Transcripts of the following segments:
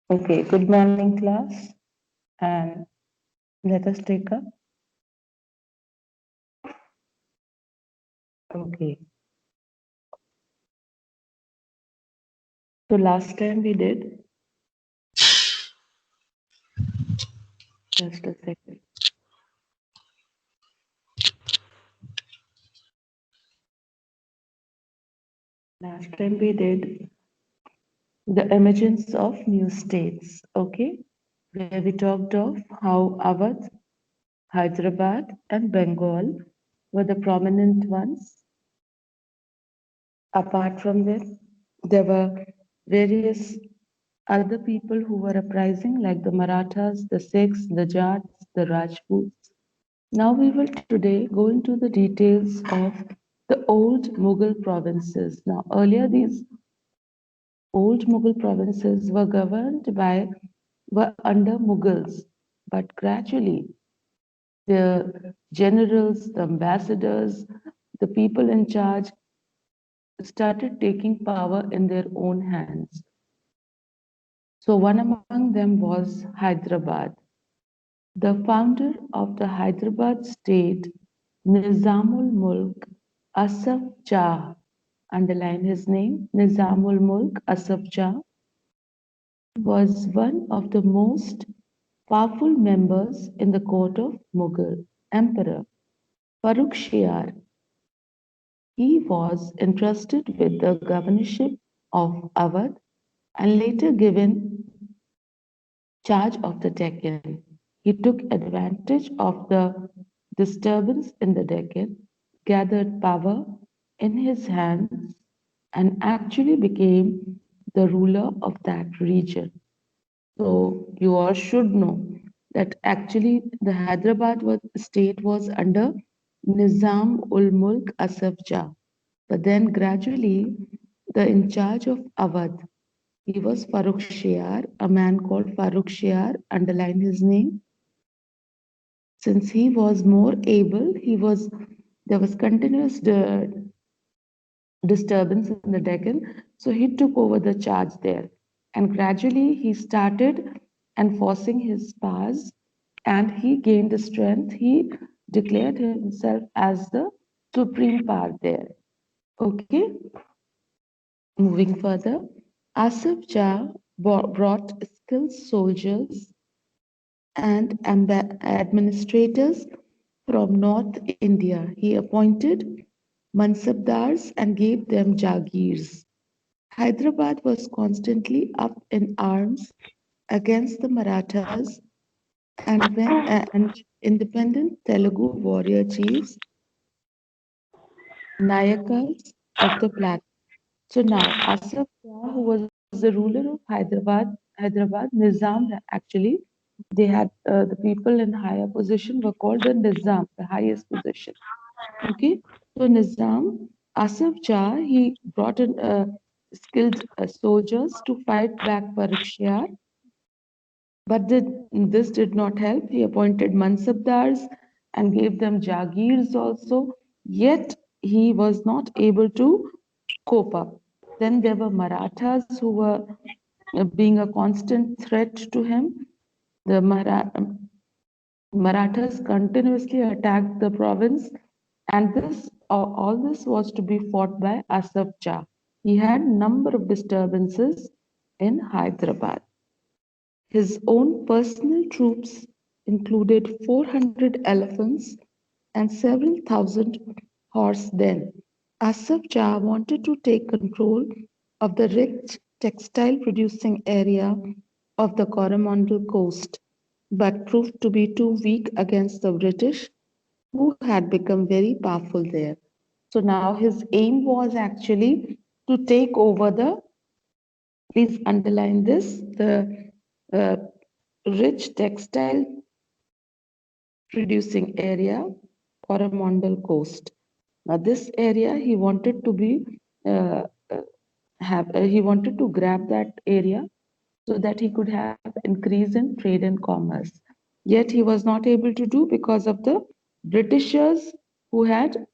Okay, good morning, class, and let us take up. Okay, so last time we did, just a second. Last time we did the emergence of new states, okay, where we talked of how Awadh, Hyderabad, and Bengal were the prominent ones. Apart from this, there were various other people who were uprising, like the Marathas, the Sikhs, the Jats, the Rajputs. Now we will today go into the details of the old Mughal provinces. Now, earlier these old Mughal provinces were under Mughals, but gradually the generals, the ambassadors, the people in charge started taking power in their own hands. So one among them was Hyderabad. The founder of the Hyderabad state, Nizamul Mulk Asaf Jah, underline his name, Nizamul Mulk Asaf Jah, was one of the most powerful members in the court of Mughal Emperor Farrukhsiyar. He was entrusted with the governorship of Awadh and later given charge of the Deccan. He took advantage of the disturbance in the Deccan, gathered power in his hands, and actually became the ruler of that region. So you all should know that actually the state was under Nizam ul Mulk Asaf Jah. But then gradually, the in charge of Awadh, he was Farrukh Shiar, a man called Farrukh Shiar, underline his name. Since he was more able, there was continuous disturbance in the Deccan, so he took over the charge there. And gradually he started enforcing his powers and he gained the strength. He declared himself as the supreme power there. Okay, moving further, Asaf Jah brought skilled soldiers and administrators from North India. He appointed mansabdars and gave them jagirs. Hyderabad was constantly up in arms against the Marathas and independent Telugu warrior chiefs, Nayakas of the Plateau. So now Asaf Shah, who was the ruler of Hyderabad, Nizam actually, they had the people in higher position were called the Nizam, the highest position. Okay, so Nizam, Asaf Shah, he brought in skilled soldiers to fight back Farrukhsiyar, but this did not help. He appointed Mansabdars and gave them Jagirs also, yet he was not able to cope up. Then there were Marathas who were being a constant threat to him. The Marathas continuously attacked the province, and all this was to be fought by Asaf Jah. He had number of disturbances in Hyderabad. His own personal troops included 400 elephants and several thousand horse then. Asaf Jah wanted to take control of the rich textile producing area of the Coromandel coast, but proved to be too weak against the British, who had become very powerful there. So now his aim was actually to take over please underline this, the uh, rich textile producing area, Coromandel coast. Now, this area he wanted to be uh, uh, he wanted to grab that area so that he could have increase in trade and commerce. Yet he was not able to do because of the Britishers who had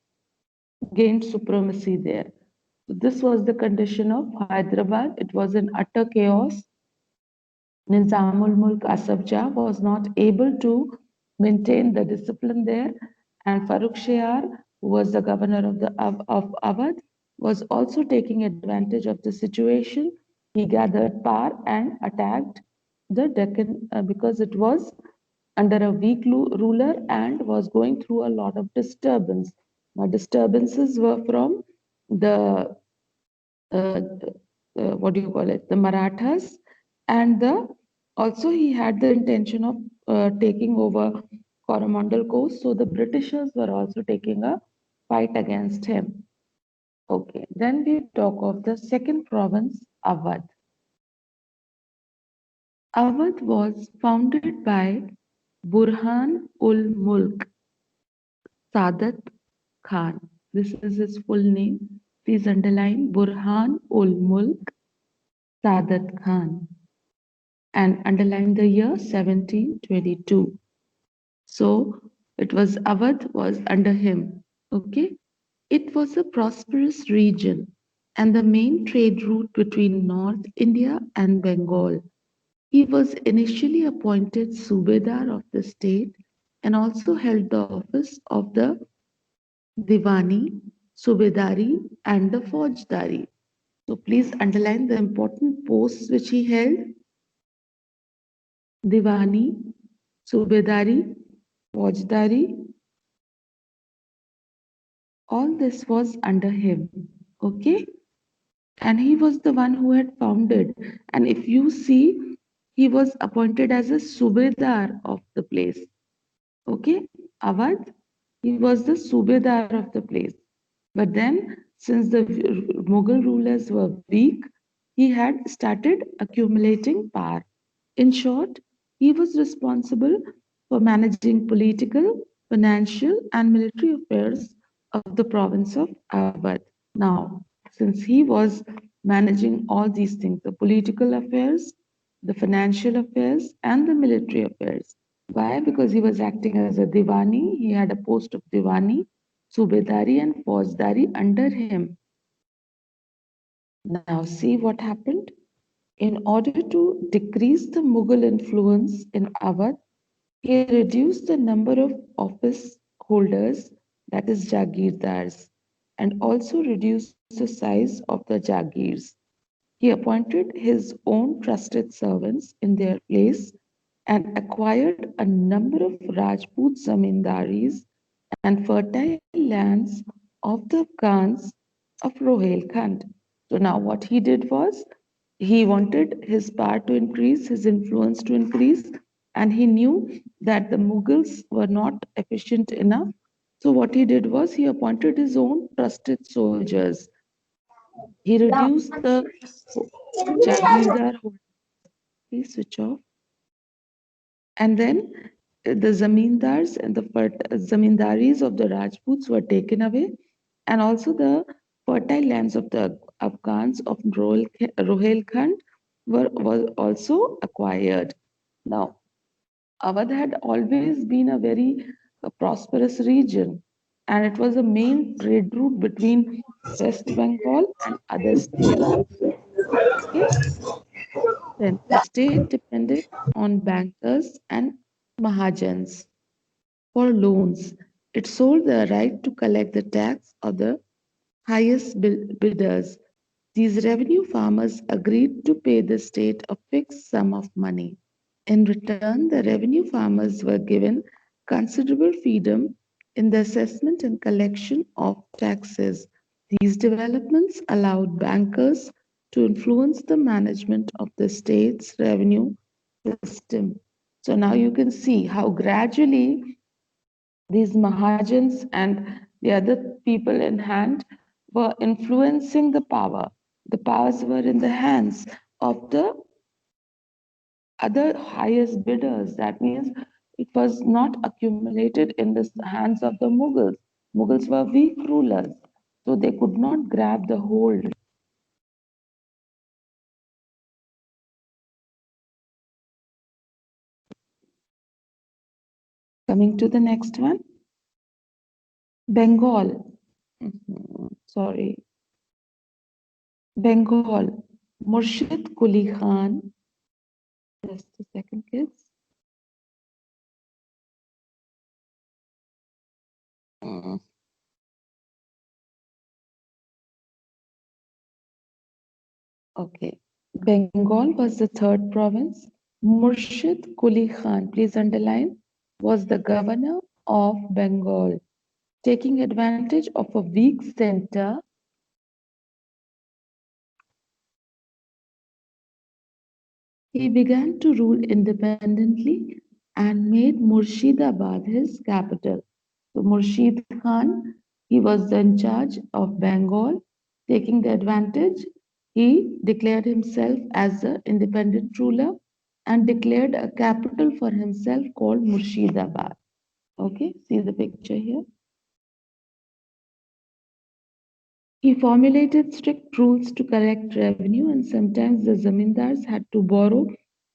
gained supremacy there. So this was the condition of Hyderabad. It was in utter chaos. Nizamul Mulk Asaf Jah was not able to maintain the discipline there, and Farrukh Shiar, who was the governor of Awadh, was also taking advantage of the situation. He gathered power and attacked the Deccan because it was under a weak ruler and was going through a lot of disturbance. Now, disturbances were from the uh, what do you call it, the Marathas, and the also he had the intention of taking over Coromandel Coast. So the Britishers were also taking a fight against him. Okay, then we talk of the second province, Awadh. Awadh was founded by Burhan ul Mulk Sadat Khan. This is his full name. Please underline Burhan ul Mulk Sadat Khan and underline the year 1722. So it was Awadh was under him. Okay. It was a prosperous region and the main trade route between North India and Bengal. He was initially appointed Subedar of the state and also held the office of the Diwani, Subedari, and the Faujdari. So please underline the important posts which he held: Diwani, Subedari, Faujdari. All this was under him. Okay. And he was the one who had founded. And if you see, he was appointed as a Subedar of the place. Okay. Awadh, he was the Subedar of the place. But then, since the Mughal rulers were weak, he had started accumulating power. In short, he was responsible for managing political, financial, and military affairs of the province of Awadh. Now, since he was managing all these things, the political affairs, the financial affairs, and the military affairs. Why? Because he was acting as a Diwani, he had a post of Diwani, Subedari, and Faujdari under him. Now, see what happened? In order to decrease the Mughal influence in Awadh, he reduced the number of office holders, that is Jagirdars, and also reduced the size of the Jagirs. He appointed his own trusted servants in their place and acquired a number of Rajput zamindaris and fertile lands of the Khans of Rohilkhand. So now what he did was he wanted his power to increase, his influence to increase, and he knew that the Mughals were not efficient enough. So what he did was he appointed his own trusted soldiers. He reduced the Jagirdar, please switch off, and then the zamindars and the zamindaris of the Rajputs were taken away, and also the fertile lands of the Afghans of Rohilkhand was also acquired. Now, Awadh had always been a very prosperous region, and it was a main trade route between West Bengal and other states. Okay? Then the state depended on bankers and Mahajans for loans. It sold the right to collect the tax of the highest bidders. These revenue farmers agreed to pay the state a fixed sum of money. In return, the revenue farmers were given considerable freedom in the assessment and collection of taxes. These developments allowed bankers to influence the management of the state's revenue system. So now you can see how gradually these Mahajans and the other people in hand were influencing the power. The powers were in the hands of the other highest bidders. That means it was not accumulated in the hands of the Mughals. Mughals were weak rulers, so they could not grab the hold. Coming to the next one, Bengal. Sorry, Bengal. Murshid Quli Khan Just a second, kids. Mm. Okay. Bengal was the third province. Murshid Quli Khan, please underline, was the governor of Bengal. Taking advantage of a weak center, he began to rule independently and made Murshidabad his capital. So Murshid Khan, he was in charge of Bengal. Taking the advantage, he declared himself as the independent ruler and declared a capital for himself called Murshidabad. Okay, see the picture here. He formulated strict rules to collect revenue, and sometimes the zamindars had to borrow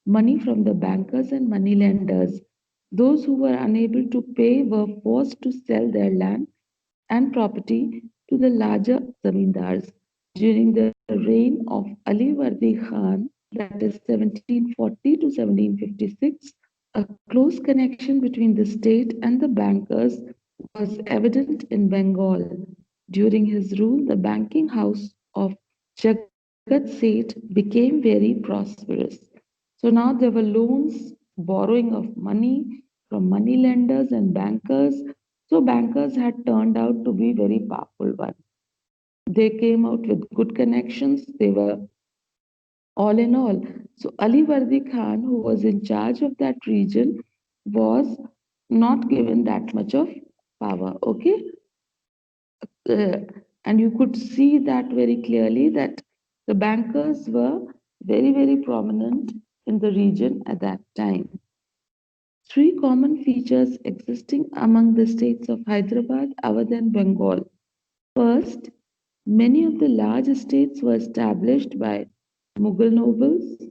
money from the bankers and moneylenders. Those who were unable to pay were forced to sell their land and property to the larger zamindars. During the reign of Ali Wardi Khan, that is 1740 to 1756, a close connection between the state and the bankers was evident in Bengal. During his rule, the banking house of Jagat Seth became very prosperous. So now there were loans, borrowing of money from money lenders and bankers. So bankers had turned out to be very powerful ones. They came out with good connections. They were all in all. So Ali Wardi Khan, who was in charge of that region, was not given that much of power. Okay, uh, and you could see that very clearly that the bankers were very prominent in the region at that time. Three common features existing among the states of Hyderabad, Awadh, and Bengal. First, many of the large estates were established by Mughal nobles.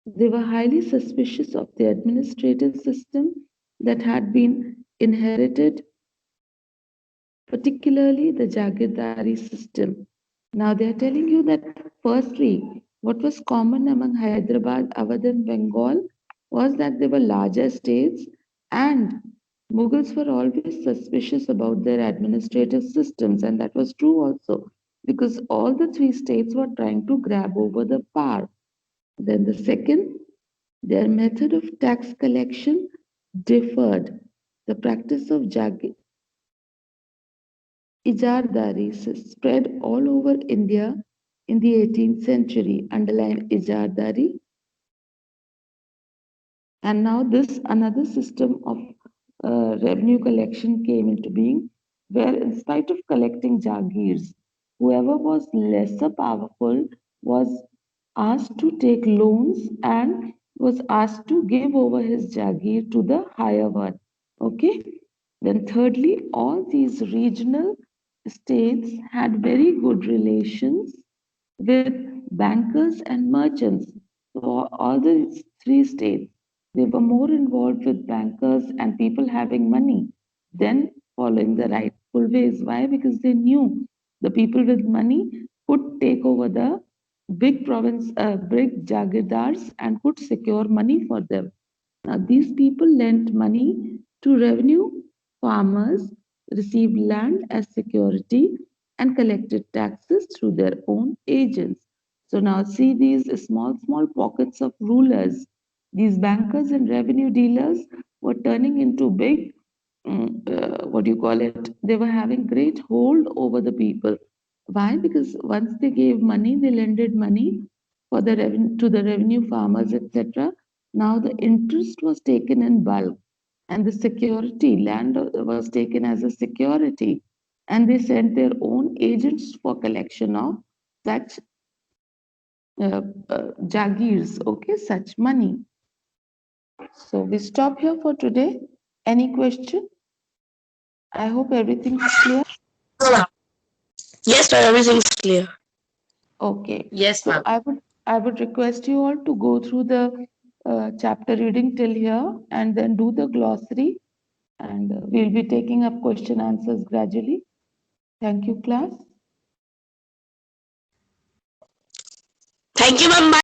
They were highly suspicious of the administrative system that had been inherited, particularly the Jagirdari system. Now they are telling you that firstly, what was common among Hyderabad, Awadh, and Bengal was that they were larger states, and Mughals were always suspicious about their administrative systems, and that was true also because all the three states were trying to grab over the power. Then the second, their method of tax collection differed. The practice of Ijardari spread all over India in the 18th century. Underline Ijardari. And now this another system of revenue collection came into being, where in spite of collecting jagirs, whoever was lesser powerful was asked to take loans and was asked to give over his jagir to the higher one. Okay. Then thirdly, all these regional states had very good relations with bankers and merchants. So all the three states, they were more involved with bankers and people having money than following the rightful ways. Why? Because they knew the people with money could take over the big jagirdars and could secure money for them. Now, these people lent money to revenue farmers, received land as security, and collected taxes through their own agents. So now see these small pockets of rulers. These bankers and revenue dealers were turning into big, what do you call it? They were having great hold over the people. Why? Because once they gave money, they lended money for the revenue to the revenue farmers, etc. Now the interest was taken in bulk, and the security land was taken as a security, and they sent their own agents for collection of such jagirs, okay, such money. So we stop here for today. Any question? I hope everything's clear. Yes, ma'am, everything's clear. Okay. Yes, So ma'am. I would request you all to go through the chapter reading till here and then do the glossary, and we'll be taking up question answers gradually. Thank you, class. Thank you, ma'am. Bye.